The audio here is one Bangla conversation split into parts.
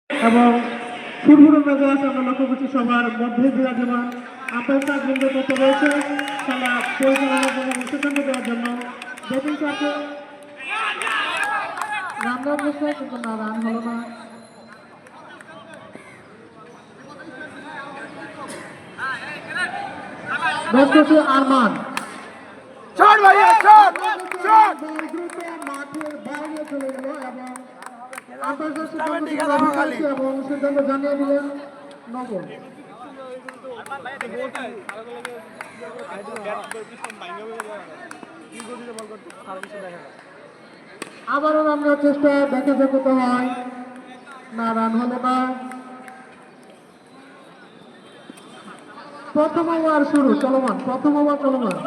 এবং ফুরফুরে মেজাজ আমরা লক্ষ্য করছি সবার মধ্যে বিরাজমান। আম্পায়ার সাহেব বৃন্দ তথ্য রয়েছে খেলা পরিচালনার জন্য সিদ্ধান্ত দেওয়ার জন্য। ব্যাটিং চাপে রান দেওয়ার চেষ্টা কিন্তু না, রান হলো না। ব্যাট করছে আরমান, মাঠের বাইরে চলে গেল এবং এবং সিদ্ধান্ত জানিয়ে দিলেন নবল। আবারও রান নেওয়ার চেষ্টা, দেখা যাক কত হয়। না, রান হলো না। প্রথম ওভার শুরু, চলমান প্রথম ওভার চলমান।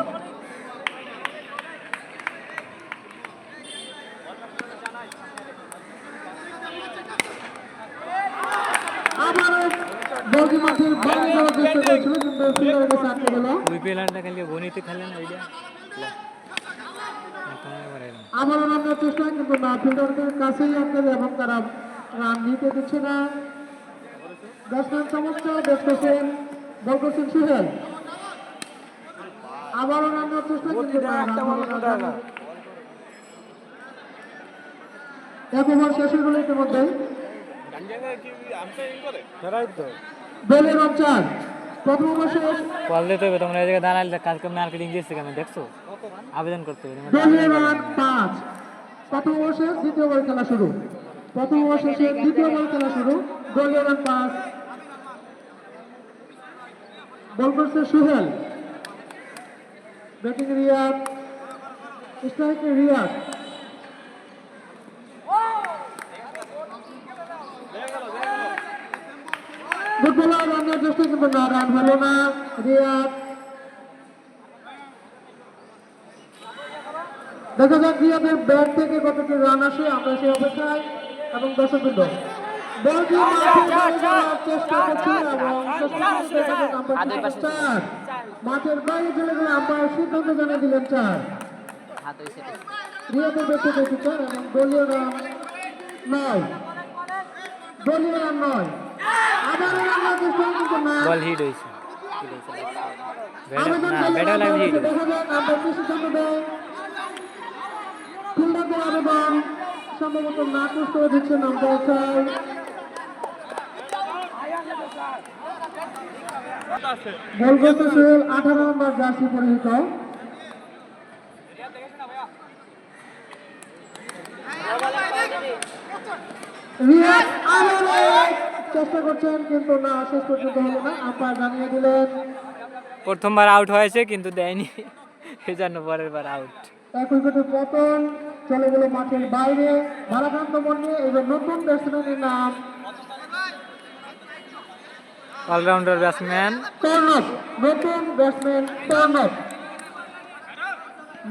আবারও বলটি মাঠের বাইরে যাওয়ার চেষ্টা করেছিল কিন্তু ফিল্ডারের কাছে আটকে গেল। আবারও রান নেওয়ার চেষ্টা কিন্তু না, ফিল্ডারদের কাছেই আটকে এবং তারা রান নিতে দিচ্ছে না। ব্যাটসম্যান চমৎকার ব্যাট করছেন, বল করছেন সুহেল। আবারও রান নেওয়ার চেষ্টা কিন্তু না, রান হলো না। এক ওভার শেষ হয়ে গেল ইতিমধ্যে। দলের রান 4, প্রথম ওভার শেষ। কল দিতে হবে তোমরা, এই জায়গায় দাঁড়ালে কালকে মার্কেটিং দিয়েছে কেন দেখছো, আবেদন করতে হবে। দলের রান 5, প্রথম ওভার শেষ, দ্বিতীয় ওভার খেলা শুরু। প্রথম ওভার শেষে দ্বিতীয় ওভার খেলা শুরু। দলীয় রান 5, বল করছে সুহেল। ব্যাটিং রিয়াদ, স্ট্রাইকে রিয়াদ। ফুটবলার রানের চেষ্টা কিন্তু না, রান হলো না। রিয়াদ, দেখা যাক রিয়াদের ব্যাট থেকে কতটি রান আসে, আমরা সেই অপেক্ষায়। এবং দর্শকবৃন্দ বলটি চেষ্টা করছে এবং মাঠের বাইরে চলে গেলে আম্পায়ার সিদ্ধান্ত জানিয়ে দিলেন 4। রিয়াদের ব্যাট থেকে 4 এবং দলীয় রান 9। দলীয় রান 9। আবার রান চেষ্টা কিন্তু না, বল হিট হইছে। আবেদন দেখা যাক আম্পায়ার কি সিদ্ধান্ত দেয়। ফিল্ডারদের আবেদন সম্ভবত নাকচ করে দিচ্ছেন আম্পায়ার সাহেব। বল করতে সোহেল, 18 নম্বর জার্সি পরিহিত। রিয়াদ চেষ্টা করছেন কিন্তু না, শেষ পর্যন্ত হলো না। আম্পায়ার জানিয়ে দিলেন প্রথমবার আউট হয়েছে কিন্তু দেয়নি, এই জন্য পরের বার আউট। এক উইকেটের পতন, চলে গেল মাঠের বাইরে। ভারাক্রান্ত মন নিয়ে এবার নতুন ব্যাটসম্যানের নাম অলরাউন্ডার ব্যাটসম্যান টর্নপ। নতুন ব্যাটসম্যান টর্নপ,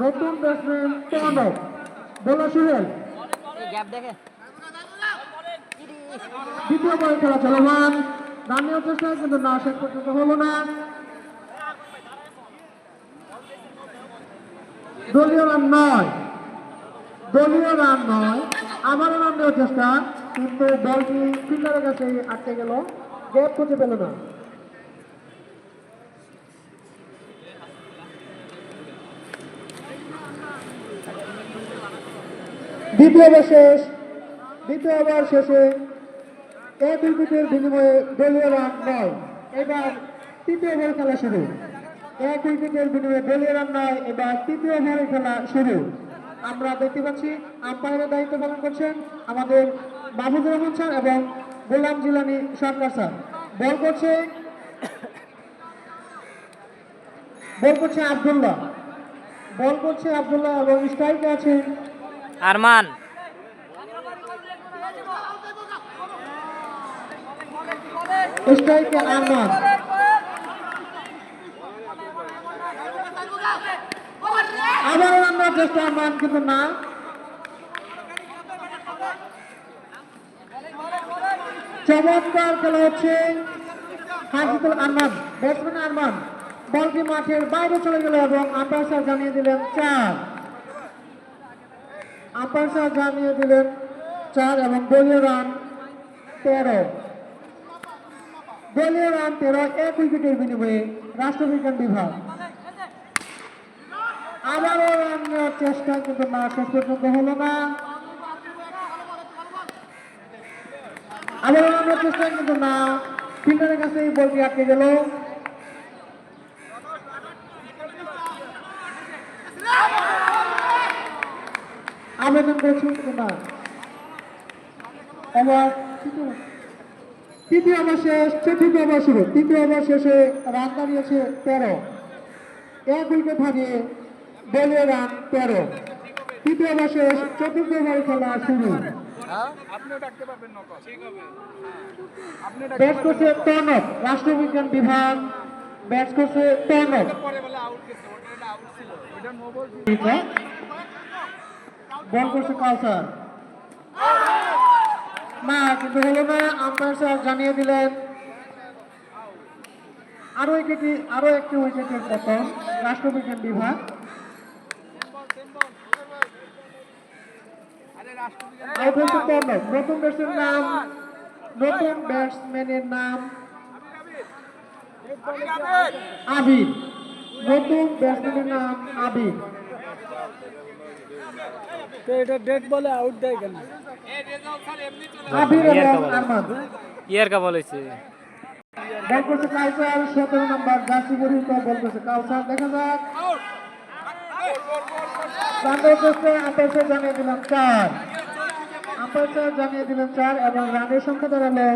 নতুন ব্যাটসম্যান টর্নপ। বলো সুহেল। দ্বিতীয় বলে খেলা চলমান, রান নেওয়ার চেষ্টা কিন্তু না, শেষ পর্যন্ত হলো না। দলীয় রান 9, দলীয় রান 9। আবারও রান নেওয়ার চেষ্টা কিন্তু বলটি ফিল্ডারের কাছে আটকে গেল, গ্যাপ খুঁজে পেল না। দ্বিতীয় ওভার শেষ, দ্বিতীয় ওভার শেষে 1 উইকেটের বিনিময়ে দলীয় রান 9। এবার তৃতীয় ওভার খেলা শুরু। 1 উইকেটের বিনিময়ে দলীয় রান 9, এবার তৃতীয় ওভারের খেলা শুরু। আমরা দেখতে পাচ্ছি আম্পায়ারের দায়িত্ব পালন করছেন আমাদের মাহমুদুর রহমান স্যার এবং গোলাম জিলানি সরকার স্যার। বল করছে আব্দুল্লাহ, বল করছে আব্দুল্লাহ এবং স্ট্রাইকে আছে আরমান। স্ট্রাইকে আরমান। আবারও রান নেওয়ার চেষ্টা আরমান কিন্তু না। চমৎকার খেলা হচ্ছে। হাজিদুল আরমান, ব্যাটসম্যান আরমান। বলটি মাঠের বাইরে চলে গেল এবং আম্পায়ার স্যার জানিয়ে দিলেন 4। আম্পায়ার স্যার জানিয়ে দিলেন 4 এবং দলীয় রান 13। দলীয় রান 13 এক উইকেটের বিনিময়ে রাষ্ট্রবিজ্ঞান বিভাগ। আবারও রান নেওয়ার চেষ্টা কিন্তু না, শেষ পর্যন্ত হলো না। আবারও রান নেওয়ার চেষ্টা কিন্তু না, ফিল্ডারের কাছে এই বলটি আটকে গেল। আবেদন করেছিল কিন্তু না। এবার তৃতীয় ওভার শেষ, চতুর্থ ওভার শুরু। তৃতীয় ওভার শেষে রান দাঁড়িয়েছে 13, এক উইকেট হারিয়ে দলীয় রান 13। তৃতীয় ওভার শেষ, চতুর্থ ওভার খেলা শুরু। ব্যাট করছে টর্নপ, রাষ্ট্রবিজ্ঞান বিভাগ ব্যাট করছে টর্নপ। বল করছে কাউসার, না কিন্তু হলো না। আম্পায়ার স্যার জানিয়ে দিলেন আরো একটি উইকেটের পতন রাষ্ট্রবিজ্ঞান বিভাগ। আউট হয়েছে টর্নপ। নতুন ব্যাটসম্যানের নাম আবির। নতুন ব্যাটসম্যানের নাম আবির। এটা ডেট বলে আউট দেয় কেন? আবির এবং আরমান। ইয়ার কা বলেছে বল করছে কাউসার, 17 নম্বর জার্সি পরিহিত বল করছে কাউসার। দেখা যাক আম্পায়ার জানিয়ে দিলাম 4। আম্পায়ার জানিয়ে দিলেন 4 এবং রানের সংখ্যা দাঁড়ালো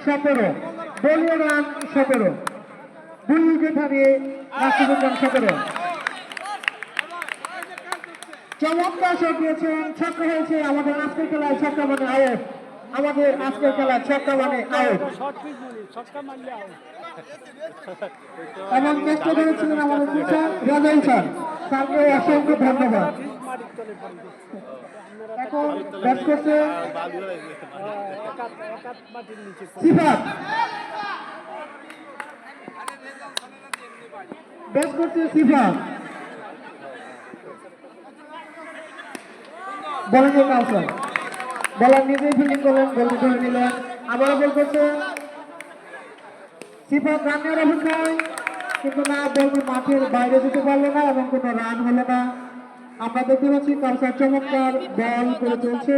17। দলীয় রান 17, 2 উইকেট হারিয়ে রাষ্ট্রবিজ্ঞান 17। চমৎকার শট দিয়েছেন, ছক্কা হয়েছে। আমাদের আজকের খেলায় ছক্কা মানে আউট। আমাদের আজকের খেলায় ছক্কা মানে আউট। এবং চেষ্টা করেছিলেন আমাদের স্যার রাজাই স্যার, স্যারকে অসংখ্য ধন্যবাদ। এখন ব্যাট করছে সিফাত, ব্যাট করছে সিফাত। বলেন যে কাউসার, বলার নিজেই ফিল্ডিং করলেন, বলটি ধরে নিলেন। আবারও বল করছে সিফাত, রান নেওয়ার অপেক্ষায় কিন্তু না, বলটি মাঠের বাইরে যেতে পারলো না এবং কোনো রান হলো না। আমরা দেখতে পাচ্ছি কাউসার চমৎকার বল করে চলছে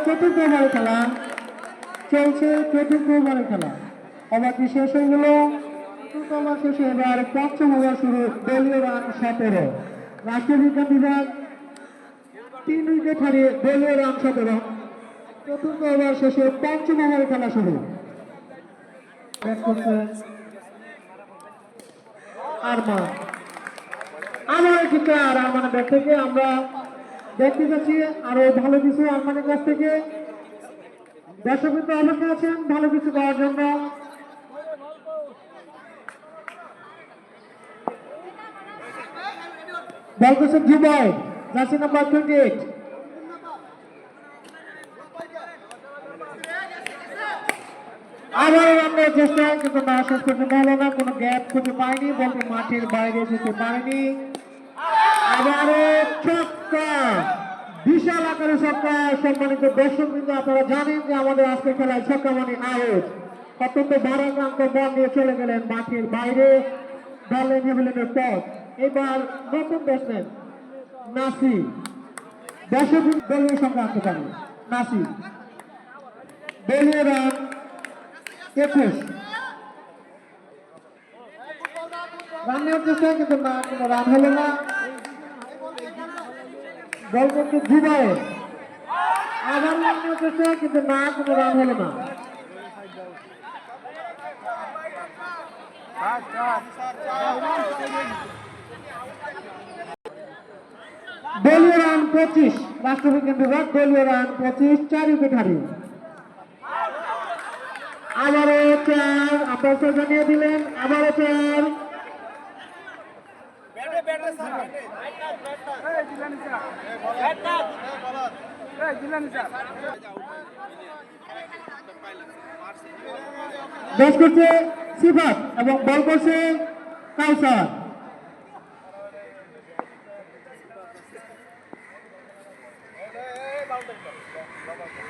চতুর্থ ওভারের খেলা। ওভারটি শেষ হয়ে গেল। চতুর্থ ওভার শেষে এবার পঞ্চম ওভার শুরু। দলীয় রান 17, রাষ্ট্রবিজ্ঞান বিভাগ 3 উইকেট হারিয়ে দলীয় রান 17। চতুর্থ ওভার শেষে পঞ্চম ওভারের খেলা শুরু। ব্যাট করছে আরমান। আমার একটি চার আরমানের ব্যাট থেকে। আমরা দেখতে পাচ্ছি আরো ভালো কিছু আরমানের কাছ থেকে। দর্শক কিন্তু অপেক্ষা আছেন ভালো কিছু করার জন্য। বল করছে জুবাইর, জার্সি নাম্বার 28। আবার রানের চেষ্টা কিন্তু না, শেষ পর্যন্ত হলো না। কোনো গ্যাপ খুঁজে পায়নি, বলটি মাঠের বাইরে যেতে পারেনি। আবারও ছক্কা, বিশাল আকারে ছক্কা। সম্মানিত দর্শক কিন্তু আপনারা জানেন যে আমাদের আজকে খেলায় ছক্কা মানে আউট। অত্যন্ত ভারাক্রান্ত বল নিয়ে চলে গেলেন মাঠের বাইরে, দলে নিবেলনের পথ। এবার নতুন ব্যাটসম্যান নাসির, দর্শক দলীয় সংখ্যা আনতে পারে নাসির। দলীয় রান 21। রান নেওয়ার চেষ্টা কিন্তু না, কোনো রান হলো না। বল করতে জুবাইর, আবার রান নেওয়ার চেষ্টা কিন্তু না, কোনো রান হলো না। দলীয় রান 25, রাষ্ট্রবিজ্ঞান বিভাগ দলীয় রান 25, 4 উইকেট হারিয়ে। আবারও 4, আম্পায়ার জানিয়ে দিলেন আবারও 4। ব্যাট করছে সিফাত এবং বল করছে কাউসার।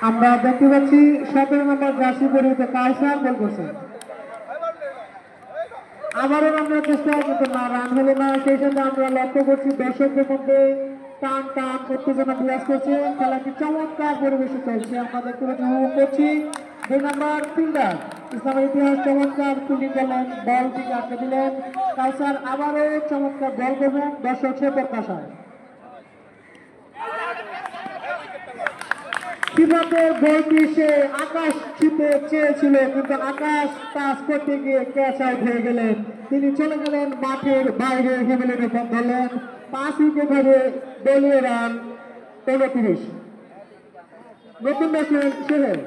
আমরা দেখতে পাচ্ছি 17 নম্বর জার্সি পরিহিত কায়সার বল করছে। আবারও আমরা চেষ্টা কিন্তু না, রান হলো না। সেই সাথে আমরা লক্ষ্য করছি দর্শকদের মধ্যে টান টান উত্তেজনা বিরাজ করছে। খেলাটি চমৎকার পরিবেশে চলছে, আমরা দেখতে পাচ্ছি, উপভোগ করছি। 2 নম্বর ফিল্ডার ইসলামের ইতিহাস চমৎকার ফিল্ডিং করলেন, বল থেকে আটকে দিলেন। কায়সার আবারও চমৎকার বল করবেন, দর্শক সে প্রত্যাশায়। কিভাবে বলটি সে আকাশ ছুঁতে চেয়েছিল, কিন্তু আকাশ টাচ করতে গিয়ে ক্যাচ আউট হয়ে গেলেন। তিনি চলে গেলেন মাঠের বাইরে, হেমিলেনের বল ধরলেন। 5 উইকেট হবে, দলীয় রান 29। নতুন ব্যাটসম্যান সোহেল,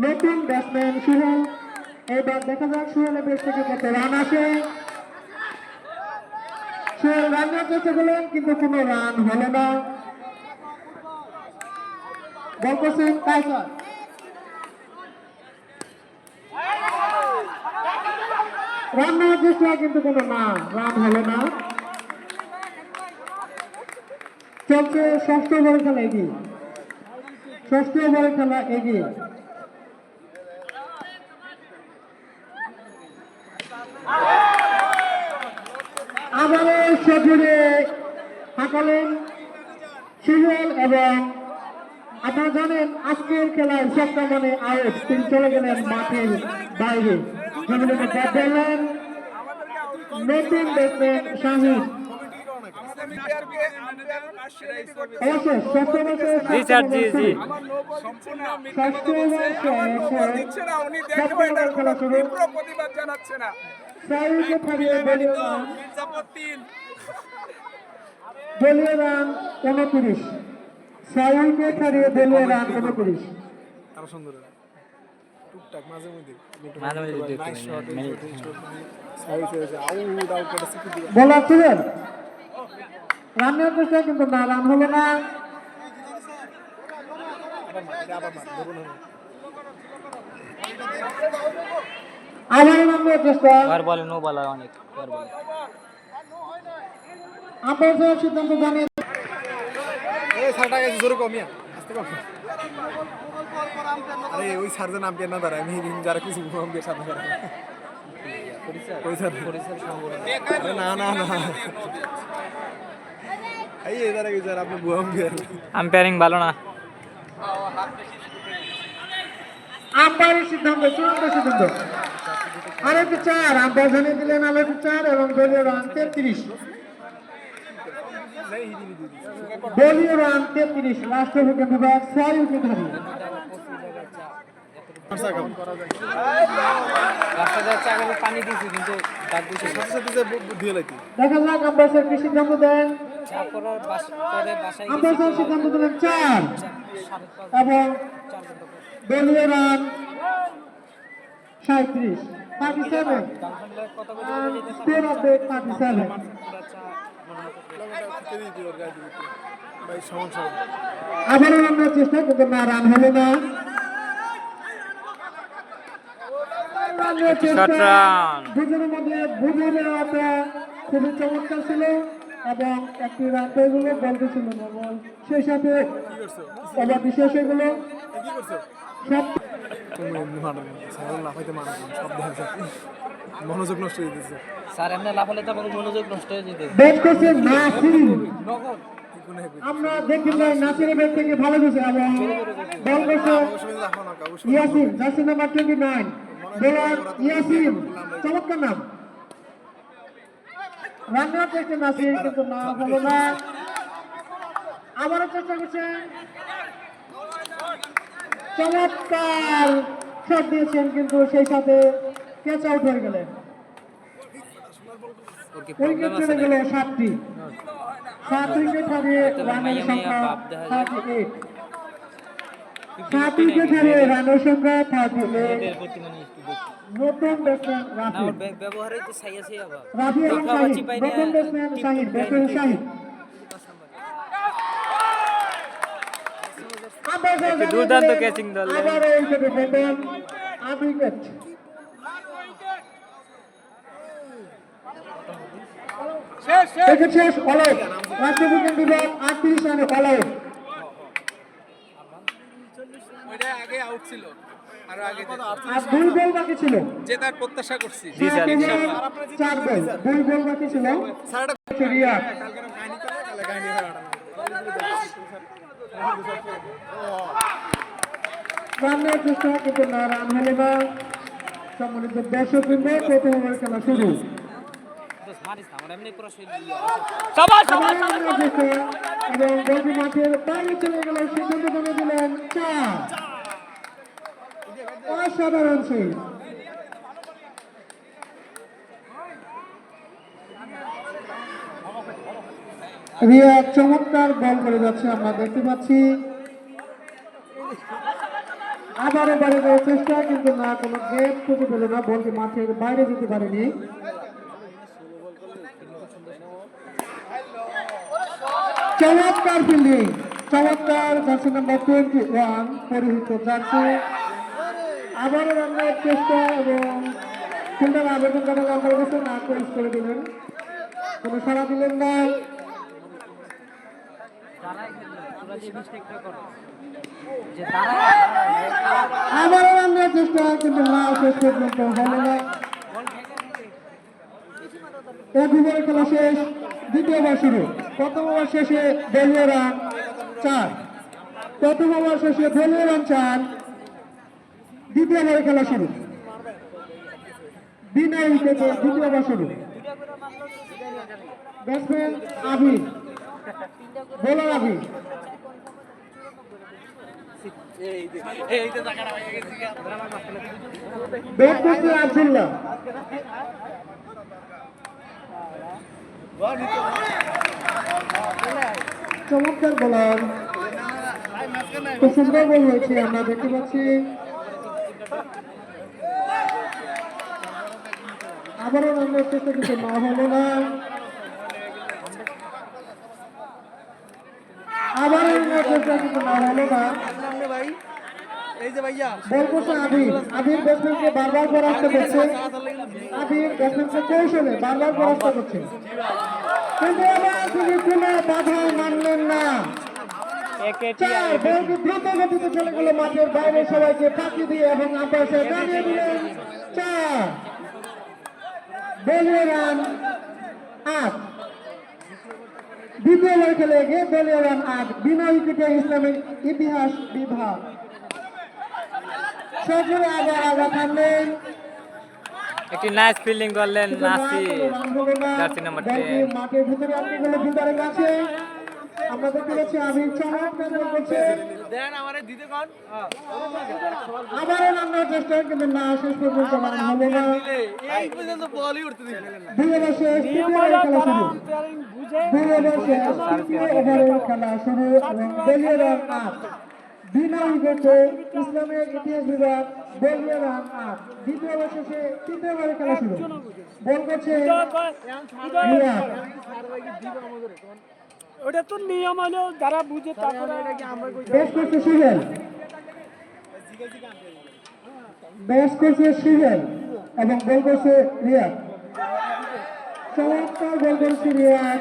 নতুন ব্যাটসম্যান সোহেল। এবার দেখা যাক সোহেলের বেশ থেকে কত রান আসে। সোহেল রান নেওয়ার চেষ্টা করলেন, কিন্তু কোনো রান হলো না। বল করছেন কায়সার, রান নেওয়ার চেষ্টা, কিন্তু কোনো রান হলো না। চলছে ষষ্ঠ ওভারের খেলা এগিয়ে, ষষ্ঠ ওভারের খেলা এগিয়ে। আবারও সজোরে হাঁকালেন সোহেল, এবং আপনারা জানেন আজকের খেলায় ছক্কা মানে আউট। তিনি চলে গেলেন মাঠের বাইরে, হেমিলেনের ব্যাট ধরলেন নতুন ব্যাটসম্যান শাহিদ। অবশ্যই ষষ্ঠ ওভারে জি স্যার, জি জি। ষষ্ঠ ওভার খেলা শুরু। প্রতিবাদ জানাচ্ছে না। 4 উইকেট হারিয়ে দলীয় রান 29। 6 উইকেট হারিয়ে দলীয় রান 29। আরো সুন্দর টুকটাক মাঝে মধ্যে মাঝে মাঝে দুই একটা মিনিট। বলার ছিলেন রান নেওয়ার চেষ্টা, কিন্তু রান হলো না। আবার রান নেওয়ার চেষ্টা, আর বলে নো বলার অনেক আর বলে। আম্পায়ার সিদ্ধান্ত জানিয়ে আরে ওই সার্জন আম্পিয়ার না দাঁড়ায়, আমি যারা কিছু আম্পিয়ার সামনে দাঁড়ায়। আরে না না না, এই এদারে গেছে আর আপনি বুয়া আম্পিয়ার। আম্পায়ারিং ভালো না। আম্পায়ারের সিদ্ধান্ত, চূড়ান্ত সিদ্ধান্ত। আরেকটি 4, আম্পায়ার জানিয়ে দিলেন আরেকটি 4, এবং দলীয় রান 33। দলীয় রান 33। লাস্ট উইকেট বিভাগ 6 উইকেট হারিয়ে। পানি দিয়েছি কিন্তু দেখা যাক আম্পায়ার কি সিদ্ধান্ত দেন। আম্পায়ার সিদ্ধান্ত দিলেন 4, এবং দলীয় রান 37। 37 score of the 37। আবারও রান নেওয়ার চেষ্টা, কিন্তু রান হলো না। রান নেওয়ার চেষ্টা, শর্ট রান। দুজনের মধ্যে বুঝে নেওয়াটা খুবই চমৎকার ছিল, এবং একটি রান পেয়ে গেল, বলতে ছিল না বল। সেই সাথে ওভার বিশেষ হয়ে গেল। মনোযোগ নষ্ট হয়ে গেছে। স্যার এমনি লাফালে তো আমাদের মনোযোগ নষ্ট হয়ে যেতে। ব্যাট করছে নাসির। আমরা দেখতে পাই নাসিরের ব্যাট থেকে ভালো গেছে, এবং বল করছে Yasin, jersey number 29। Bowler Yasin, চমৎকার নাম। রান নেওয়ার চেষ্টা নাসির, কিন্তু না হলো না। আবারও চেষ্টা করছেন, চমৎকার শট দিয়েছেন, কিন্তু সেই সাথে ক্যাচ আউট হয়ে গেলেন। উইকেট চলে গেল 7টি। 7 উইকেট হারিয়ে রানের সংখ্যা 38। 7 উইকেট হারিয়ে রানের সংখ্যা 38। নতুন ব্যাটসম্যান রাফি, ব্যবহারে তো সাই আছে আবার রাফি এবং শাহিদ। নতুন ব্যাটসম্যান শাহিদ, ব্যাটসম্যান শাহিদ। দুর্দান্ত ক্যাচিং দল। আবার উইকেটে ফেলবেন 8 উইকেট। উইকেট শেষ, অল আউট। লাস্ট উইকেট বিভাগ 38 রানে অল আউট। ওইটা আগে আউট ছিল আর আগে আর 2 বল বাকি ছিল। জেতার প্রত্যাশা করছি। জি স্যার, ইনশাআল্লাহ। 4 বল, 2 বল বাকি ছিল। স্যার এটা রিয়াদ কালকে কাহিনী করে কালে কাহিনী হয় রানের চেষ্টা কিন্তু না, রান হলো না। সম্মানিত দর্শকবৃন্দ, প্রথম ওভার খেলা শুরু। আবার রানের চেষ্টা এবং বলটি মাঠের বাইরে চলে গেল, সিদ্ধান্ত করে দিলেন 4। অসাধারণ ছিল। রিয়াদ চমৎকার বল করে যাচ্ছে, আমরা দেখতে পাচ্ছি। আবারও বাড়ি দেওয়ার চেষ্টা, কিন্তু না, কোনো গেট খুঁজে পেল না, বলটি মাঠের বাইরে যেতে পারেনি। চমৎকার ফিল্ডিং, চমৎকার, জার্সি নাম্বার 21 পরিহিত জার্সি। আবারও রানের চেষ্টা এবং ফিল্ডার আবেদন করার নাম্বার কাছে না ক্রস করে দিলেন, কোনো সাড়া দিলেন না। আবারও রানের চেষ্টা, কিন্তু না, শেষ পর্যন্ত হলো না। 1 ওভারে খেলা শেষ, দ্বিতীয় ওভার শুরু। প্রথম ওভার শেষে দলীয় রান 4। প্রথম ওভার শেষে দলীয় রান 4। দ্বিতীয় ওভারে খেলা শুরু। বিনা উইকেটে দ্বিতীয় ওভার শুরু। ব্যাটসম্যান আবি, বোলার আবি। ব্যাট করছে আব্দুল্লাহ। চমৎকার বোলার, খুব সুন্দর বল হয়েছে, আমরা দেখতে পাচ্ছি। আবারও রানের চেষ্টা কিন্তু না হলো না। আবারও রানের চেষ্টা কিন্তু না হলো না। এই যে ভাইয়া বল করছে আবির, আবির ব্যাটসম্যানকে বারবার পরাস্ত করছে। আবির ব্যাটসম্যানকে কৌশলে বারবার পরাস্ত করছে, কিন্তু এবার তিনি কোনো বাধা মানলেন না। 4 বলটি দ্রুত গতিতে চলে গেল মাঠের বাইরে, সবাইকে ফাঁকি দিয়ে এবং আপাশে জানিয়ে দিলেন 4। দলীয় রান 8। দ্বিতীয় ওভার খেলে গিয়ে দলীয় রান 8। বিনা উইকেটে ইসলামের ইতিহাস বিভাগ। সজরে আবার থামলেন। একটি নাইস ফিল্ডিং করলেন কিন্তু না, নাসির, কোনো রান হলো না। জার্সি নাম্বার বলটি 10। মাঠের ভিতরে আটকে গেল ফিল্ডারের কাছে। আমরা দেখতে পাচ্ছি আবির চমৎকার বল করছে। দেন আমারে দিতে কোন আবারও রান্নার চেষ্টা, কিন্তু না, শেষ পর্যন্ত রান হলো না। এই পর্যন্ত বলই উঠতে দিলেন 2 ওভার শেষ, তৃতীয় ওভারে খেলা শুরু। 2 ওভার শেষ, তৃতীয় ওভারে খেলা শুরু এবং দলীয় রান 8। বিনা উইকেটে ইসলামের ইতিহাস বিভাগ, দলীয় রান 8। দ্বিতীয় ওভার শেষে তৃতীয় ওভারে খেলা শুরু। বল করছে রিয়াদ। ওটা তো নিয়ম হলো, যারা বুঝে তারপরে ব্যাট করছে সুহেল, ব্যাট করছে সুহেল এবং বল করছে রিয়াদ। চমৎকার বল করছে রিয়াদ,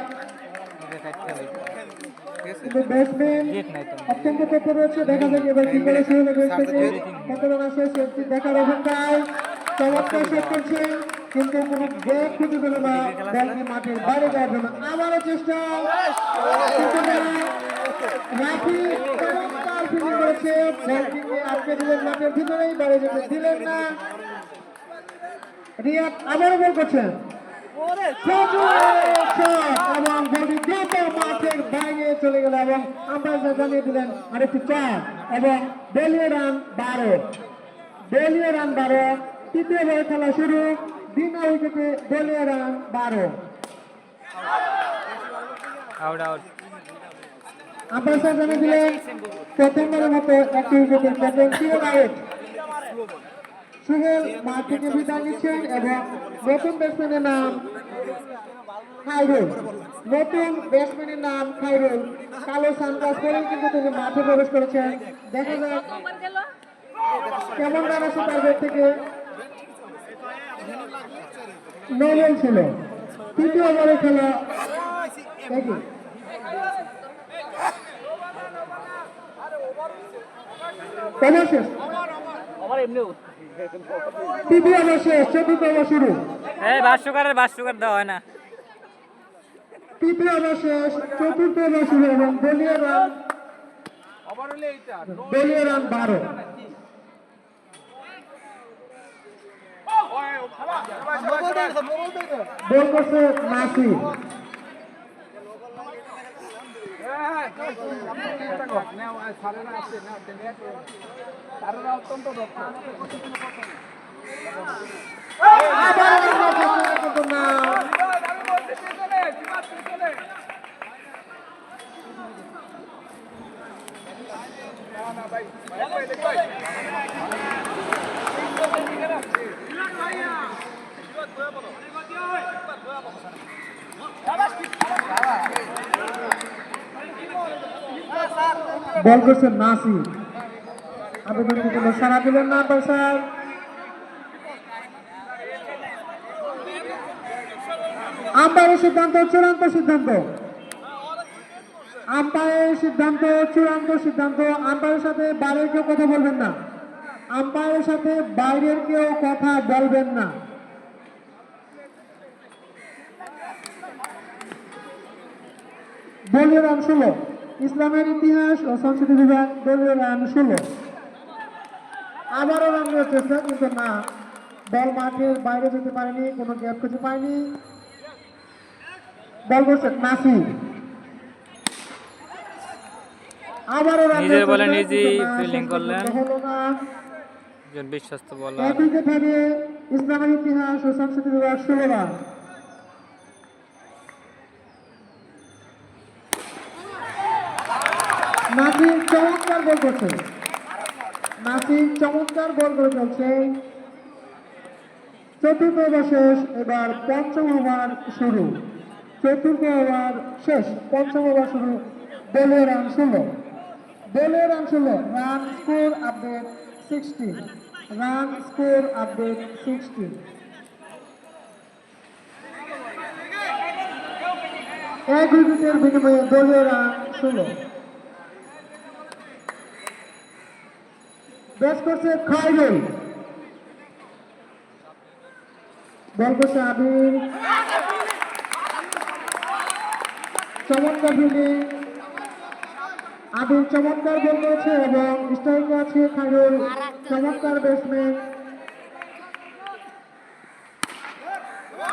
কিন্তু ব্যাটসম্যান অত্যন্ত তৎপর রয়েছে। দেখা যাক এবার কি করে সুহেলের ব্যাট থেকে কত রান আসে, সেটি দেখার অপেক্ষায়। চমৎকার শট করছে, কিন্তু কোনো ব্যাট খুঁজে পেল না, বলটি মাঠের বাইরে যাওয়ার জন্য। আবারও চেষ্টা, কিন্তু না। রাফি চমৎকার ফিল্ডিং করেছে, বলটি আটকে দিলেন মাঠের ভিতরেই, বাইরে যেতে দিলেন না। রিয়াদ আবারও বল করছেন, এবং বলটি দ্রুত মাঠের বাইরে চলে গেল এবং আম্পায়ার জানিয়ে দিলেন আরেকটি 4 এবং দলীয় রান 12। দলীয় রান 12। তৃতীয় ওভারে খেলা শুরু। বিনা উইকেটে দলীয় রান 12। Out out. আম্পায়ার জানিয়ে দিলেন প্রথমবারের মতো একটি উইকেটের ক্যাপ্টেন্সি আউট। সুহেল মাঠ থেকে বিদায় নিচ্ছেন এবং নতুন ব্যাটসম্যানের নাম খায়রুল। নতুন ব্যাটসম্যানের নাম খায়রুল। কালো সানগ্লাস পরে কিন্তু তিনি মাঠে প্রবেশ করেছেন। দেখা যাক কেমন রান আসে তার ব্যাট থেকে। নোবেল ছিল। তৃতীয় ওভারে খেলা একই। ওভার শেষ, তৃতীয় ওভার শেষ, চতুর্থ ওভার শুরু। এই ভাষ্যকার দেওয়া হয় না। তৃতীয় ওভার শেষ, চতুর্থ ওভার শুরু এবং দলীয় রান 12। বল করছে নাসির। আবার আমরা চেষ্টা করতে না। বল করছেন নাসির, আবেদনকে কোনো সাড়া দিলেন না স্যার। আম্পায়ারের সিদ্ধান্ত চূড়ান্ত সিদ্ধান্ত, আম্পায়ারের সিদ্ধান্ত চূড়ান্ত সিদ্ধান্ত। আম্পায়ারের সাথে বাইরের কেউ কথা বলবেন না, আম্পায়ারের সাথে বাইরের কেউ কথা বলবেন না। দলীয় রান 16, ইসলামের ইতিহাস ও সংস্কৃতি বিভাগ দলীয় রান 16। আবারও রান নেওয়ার চেষ্টা, কিন্তু না, বল মাঠের বাইরে যেতে পারেনি, কোনো গ্যাপ খুঁজে পায়নি। বল করছে নাসির, আবারও রান নিজের নেওয়ার বলে চেষ্টা, নিজেই কিন্তু না, ফিল্ডিং শেষ করলেন। পর্যন্ত হলো না। একজন বিশ্বস্ত এক বলার। উইকেট হারিয়ে ইসলামের ইতিহাস ও সংস্কৃতি বিভাগ 16 রান। নাসির চমৎকার বল করছে, নাসির চমৎকার বল করে চলছে। চতুর্থ ওভার শেষ, এবার পঞ্চম ওভার শুরু। চতুর্থ ওভার শেষ, পঞ্চম ওভার শুরু। দলীয় রান 16, দলীয় run 16। Run score update 16, run score update 16। এক উইকেটের বিনিময়ে দলীয় রান 16। ব্যাট করছে খায়রুল, বল করছে আবির, চমৎকার ফিল্ডিং। আবির চমৎকার বল করেছে এবং স্ট্রাইকে আছে খায়রুল, চমৎকার ব্যাটসম্যান।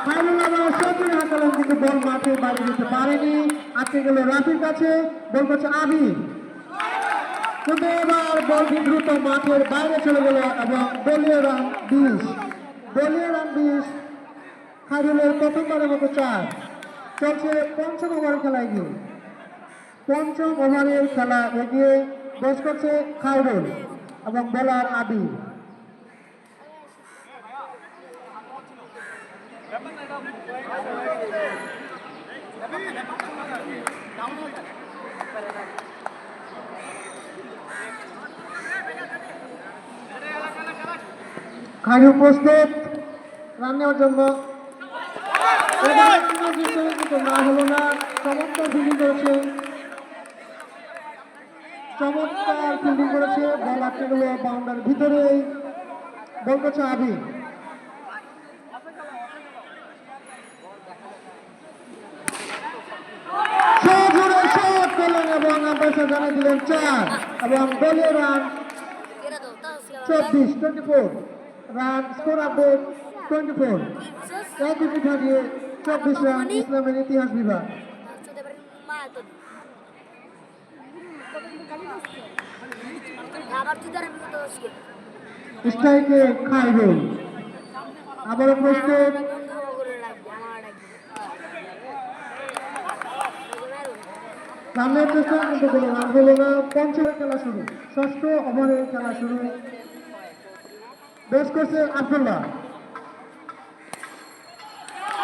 খায়রুল আবার সত্যি হাঁকালেন, কিন্তু বল মাঠে বাইরে যেতে পারেনি, আটকে গেল রাফির কাছে। বল করছে আবির, কিন্তু এবার বলটি দ্রুত মাঠের বাইরে চলে গেল এবং দলীয় রান 20, দলীয় রান 20। খায়রুলের প্রথমবারের মতো 4। চলছে পঞ্চম ওভার খেলা এগিয়ে, পঞ্চম ওভারের খেলা এগিয়ে। ব্যাট করছে খায়রুল এবং বোলার আবির। খায়রুল প্রস্তুত রান নেওয়ার জন্য, কিন্তু না হলো না। চমৎকার ফিল্ডিং করেছে, চমৎকার ফিল্ডিং করেছে, বল আটকে গেল বাউন্ডারির ভিতরেই। বল করছে আবির, সজোরে শট করলেন এবং আম্পায়ার জানিয়ে দিলেন 4 এবং দলীয় রান 24, রান স্কোর আপডেট 24। এক উইকেট হারিয়ে 24 রান ইসলামের ইতিহাস বিভাগ। স্ট্রাইকে খায়রুল, আবারও প্রস্তুত। রানের চেষ্টা, কিন্তু কোনো রান হলো না। পঞ্চমের খেলা শুরু, ষষ্ঠ ওভারের খেলা শুরু। ব্যাট করছে আব্দুল্লাহ,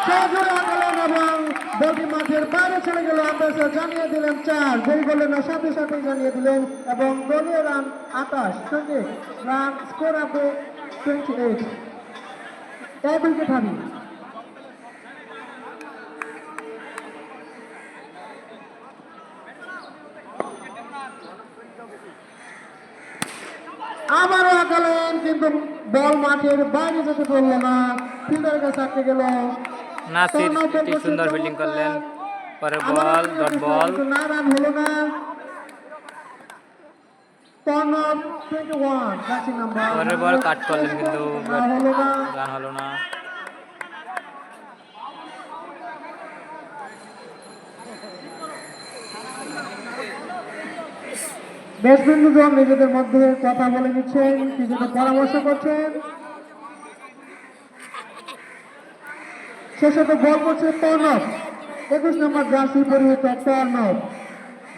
সজোরে আগালেন এবং বলটি মাঠের বাইরে চলে গেল। আম্পায়ার জানিয়ে দিলেন 4, দেরি করলেন না, সাথে সাথে জানিয়ে দিলেন এবং দলীয় রান 28, রান স্কোর আপডেট 28। এক উইকেট হারিয়ে আবারও আঁকালেন, কিন্তু বল মাঠের বাইরে যেতে পারলো না, ফিল্ডারের কাছে আটকে গেল। নাসির ঠিক সুন্দর ফিল্ডিং করলেন। পরের বল, ডট বল। না, রান হলো না। Corner 21 jersey number. পরের বল কাট করলেন কিন্তু না হলো না। রান হলো না। ব্যাটসম্যান দুজন নিজেদের মধ্যে কথা বলে নিচ্ছেন, কিছুটা পরামর্শ করছেন। শেষত বল করছে টর্নপ, 21 নম্বর জার্সি পরিহিত টর্নপ।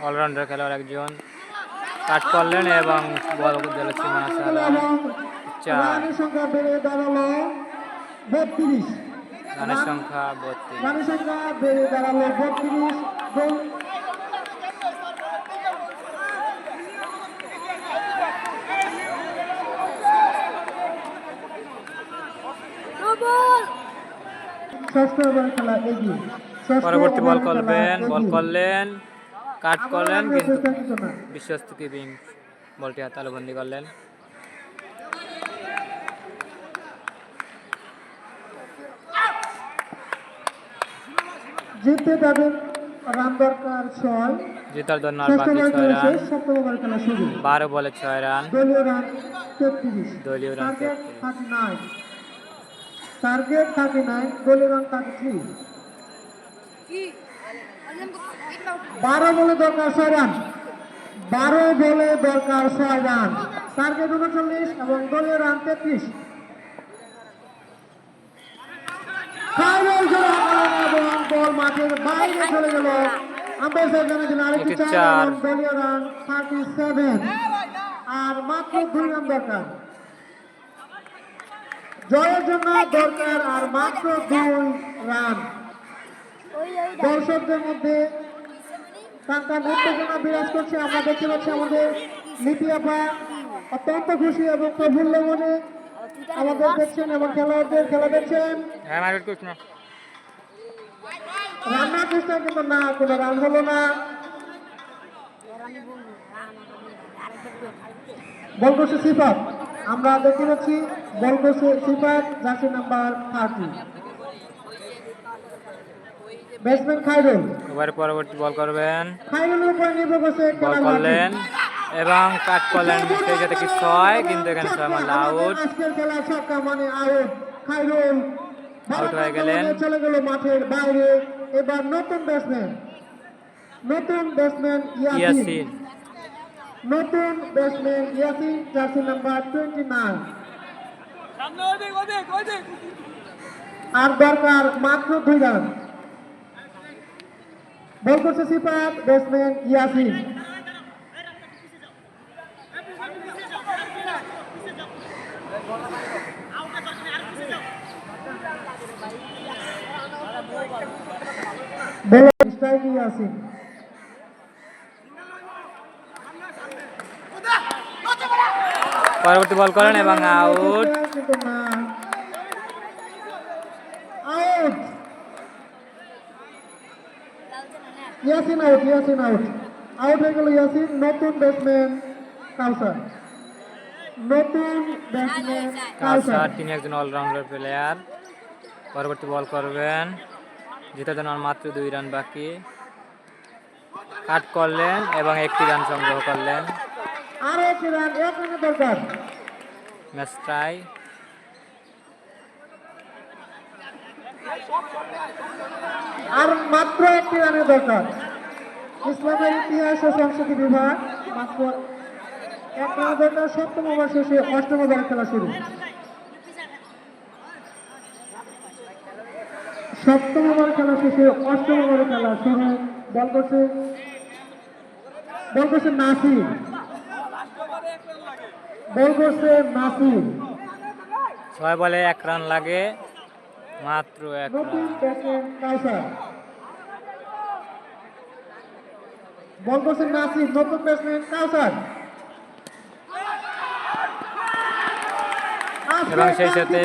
অলরাউন্ডার খেলোয়াড় একজন কাট করলেন এবং বল দিল সীমানা ছাড়া। এবং 4 রানের সংখ্যা বেড়ে দাঁড়ালো 32। রানের সংখ্যা 32। রানের সংখ্যা বেড়ে দাঁড়ালো 32। গোল ষষ্ঠ ওভার খেলা এগিয়ে। ষষ্ঠ পরবর্তী বল ওভার খেলা করবেন, বল এগিয়ে। করলেন, কাট আবার করলেন রানের কিন্তু চেষ্টা কিন্তু না। বিশ্বস্ত কিপিং বলটি তালুবন্দি করলেন। জিততে তাদের রান দরকার 6। জেতার জন্য আর ষষ্ঠ বাকি ওভার 6 খেলা রান। শেষ, সপ্তম ওভার খেলা শুরু। 12 বলে 6 রান। দলীয় রান 33। দলীয় রান টার্গেট 33। 39। টার্গেট 39, দলীয় রান 33। 12 বলে দরকার 6 রান। 12 বলে দরকার 6 রান। টার্গেট 39 এবং দলীয় রান 33। খায়রুল জোড়া করলেন এবং বল মাঠের বাইরে চলে গেল। আম্পায়ার সাহেব জানিয়েছেন আরেকটি একটি 4 চার। এবং দলীয় রান 37। আর মাত্র 2 রান দরকার। জয়ের জন্য দরকার আর মাত্র 2 রান। দর্শকদের মধ্যে টানটান উত্তেজনা বিরাজ করছে। আমরা দেখতে পাচ্ছি আমাদের লিপি আপা অত্যন্ত খুশি এবং প্রফুল্ল মনে আমাদের দেখছেন এবং খেলোয়াড়দের খেলা দেখছেন। হ্যাঁ মার্কেট কোচ না। রান্নার চেষ্টা কিন্তু না, কোনো রান হলো না। বল করছে সিফাত, আমরা দেখতে পাচ্ছি বল করছে সিফাত, জার্সি নাম্বার 30। ব্যাটসম্যান খায়রুল। এবারে পরবর্তী বল করবেন, খায়রুলের উপর নির্ভর করছে বল খেলার করলেন এবং কাট করলেন। সেই ক্ষেত্রে কি 6, কিন্তু এখানে 6 মারল আউট। আজকের খেলা ছক্কা মানে আউট। খায়রুল আউট হয়ে গেলেন। চলে গেল মাঠের বাইরে। এবার নতুন ব্যাটসম্যান ইয়াসিন। ইয়াসিন। নতুন ব্যাটসম্যান ইয়াসিন, জার্সি নাম্বার 29। আর দরকার মাত্র 2 রান। বল করছে সিফাত, ব্যাটসম্যান ইয়াসিন। বল স্ট্রাইক ইয়াসিন। পরবর্তী বল করেন এবং আউট। কিন্তু না, out. Yasin out, Yasin out. Out হয়ে গেল ইয়াসিন। নতুন ব্যাটসম্যান কাউসার। নতুন ব্যাটসম্যান কাউসার। কাউসার, তিনি একজন অলরাউন্ডার প্লেয়ার। পরবর্তী বল করবেন, জেতার জন্য আর মাত্র 2 রান বাকি। কাট করলেন এবং 1টি রান সংগ্রহ করলেন। আরো 1 রান, 1 রানের দরকার। ম্যাচ টাই। আর মাত্র 1টি রানের দরকার। ইসলামের ইতিহাস ও সংস্কৃতি বিভাগ মাত্র 1 রানের দরকার। সপ্তম ওভার শেষে 8ম ওভারের খেলা শুরু। সপ্তম ওভার খেলা শেষে 8ম ওভারের খেলা শুরু। বল করছে নাসির। বল করছে নাসির। 6 বলে 1 রান লাগে, মাত্র 1 নতুন রান। ব্যাটসম্যান কাউসার। বল করছে নাসির, নতুন ব্যাটসম্যান কাউসার। এবং সেই সাথে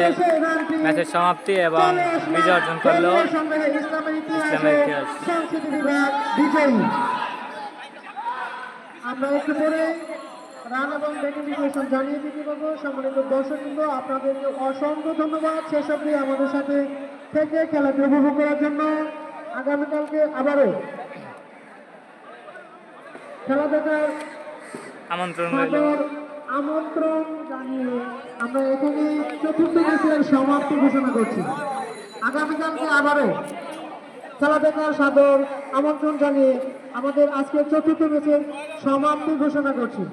ম্যাচের সমাপ্তি এবং বিজয় অর্জন করলো ইসলামের ইসলামের ইতিহাস। সংস্কৃতি বিভাগ বিজয়ী। আমরা একটু পরে রান এবং ব্যাটিং বিশ্লেষণ জানিয়ে দিতে পারবো। সম্মানিত দর্শকবৃন্দ, আপনাদেরকে অসংখ্য ধন্যবাদ শেষ অবধি আমাদের সাথে থেকে খেলাটি উপভোগ করার জন্য। আগামীকালকে আবারও খেলা দেখার আমন্ত্রণ রইল। সাদর আমন্ত্রণ জানিয়ে আমরা এখানে চতুর্থ ম্যাচের সমাপ্তি ঘোষণা করছি। আগামীকালকে আবারও খেলা দেখার সাদর আমন্ত্রণ জানিয়ে আমাদের আজকের চতুর্থ ম্যাচের সমাপ্তি ঘোষণা করছি।